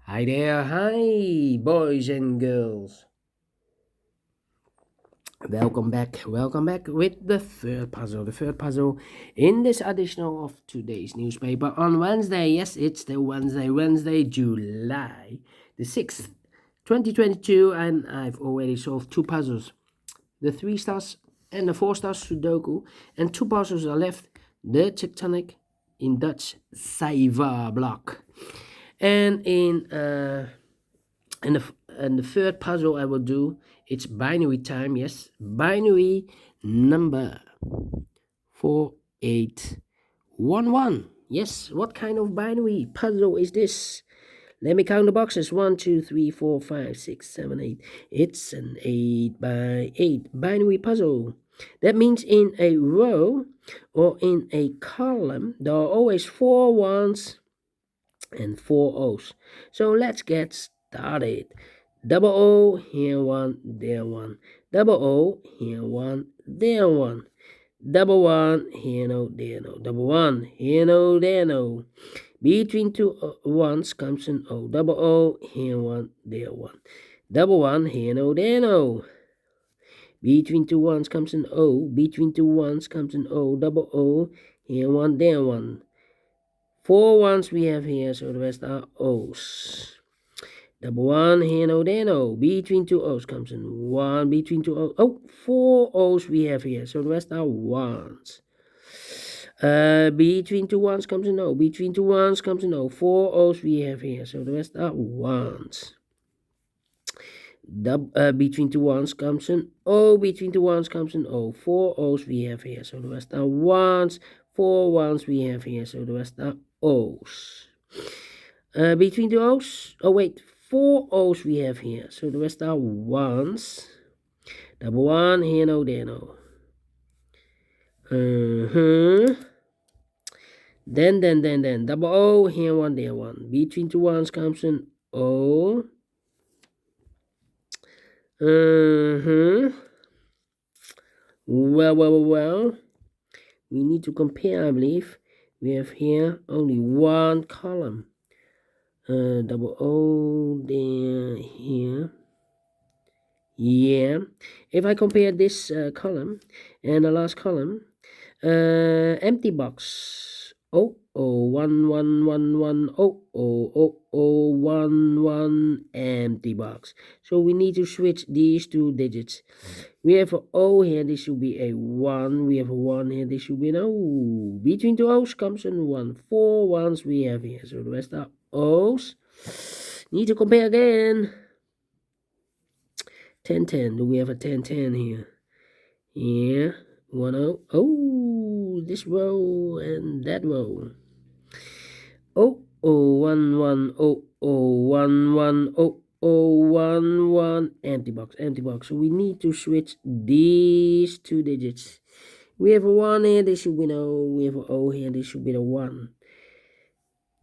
Hi there, hi boys and girls. Welcome back with the third puzzle in this edition of today's newspaper on Wednesday. Yes, it's the Wednesday, July the 6th, 2022, and I've already solved two puzzles, the 3 stars and the 4 stars Sudoku, and two puzzles are left, the tectonic, in Dutch, Cyber block, and and the third puzzle I will do, it's binary time. Yes, binary number 4811. Yes, what kind of binary puzzle is this? Let me count the boxes. 1, 2, 3, 4, 5, 6, 7, 8. It's an 8 by 8 binary puzzle. That means in a row or in a column there are always 4 ones and 4 O's. So let's get started. Double O, here one, there one. Double O, here one, there one. Double one, here no, there no. Double one, here no, there no. Between two ones comes an O. Double O, here one, there one. Double one, here no, there no. Between two ones comes an O. Between two ones comes an O. Double O, here one, there one. 4 ones we have here, so the rest are O's. Double one, here no, there no. Between two O's comes in 1, between two O's. Oh, 4 O's we have here, so the rest are ones. Between two ones comes in O. Between two ones comes in O. 4 O's we have here, so the rest are ones. Between two ones comes in O. Between two ones comes in O. 4 O's we have here, so the rest are ones. 4 ones we have here, so the rest are O's. Between the O's, oh wait, 4 O's we have here, so the rest are ones. Double one, here no, there no. Then, double O, here one, there one. Between two ones comes an O. Well. We need to compare, I believe. We have here only one column. Double O, there, here. Yeah. If I compare this column and the last column, empty box. 1111 empty box. So we need to switch these two digits. We have an O here, this should be a 1. We have a 1 here, this should be an O. Between two O's comes a 1. 4 ones we have here, so the rest are O's. Need to compare again. 10. Do we have a 10 here? Yeah. 1 O. Oh, this row and that row. 1 empty box. So we need to switch these two digits. We have a 1 here, this should be no. We have an O here, this should be the 1.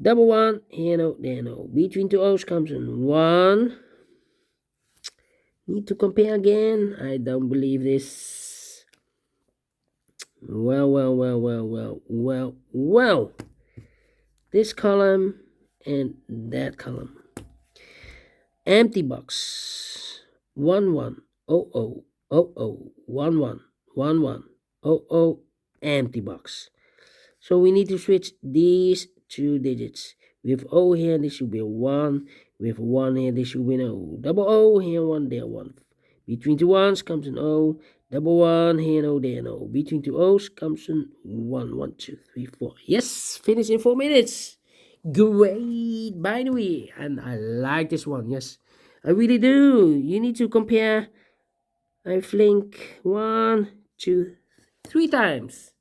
Double one, here no, there no. Between two O's comes in 1. Need to compare again. I don't believe this. Well. This column and that column. Empty box. 1 1 0 1 0 empty box. So we need to switch these two digits. We have O here, this should be a 1. We have a 1 here, this should be an O. Double O, here 1, there 1. Between two ones comes an O. Double 1, here no, there no. Between two O's comes an 1. 1, 2, 3, 4. Yes, finish in 4 minutes. Great binary. And I like this one, yes. I really do. You need to compare, I think, 1, 2, 3 times.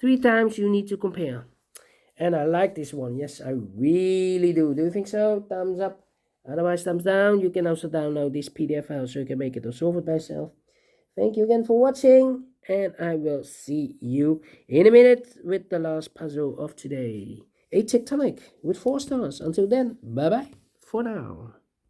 3 times you need to compare. And I like this one. Yes, I really do. Do you think so? Thumbs up. Otherwise, thumbs down. You can also download this PDF file so you can make it or solve it by yourself. Thank you again for watching. And I will see you in a minute with the last puzzle of today. A tectonic with 4 stars. Until then, bye-bye for now.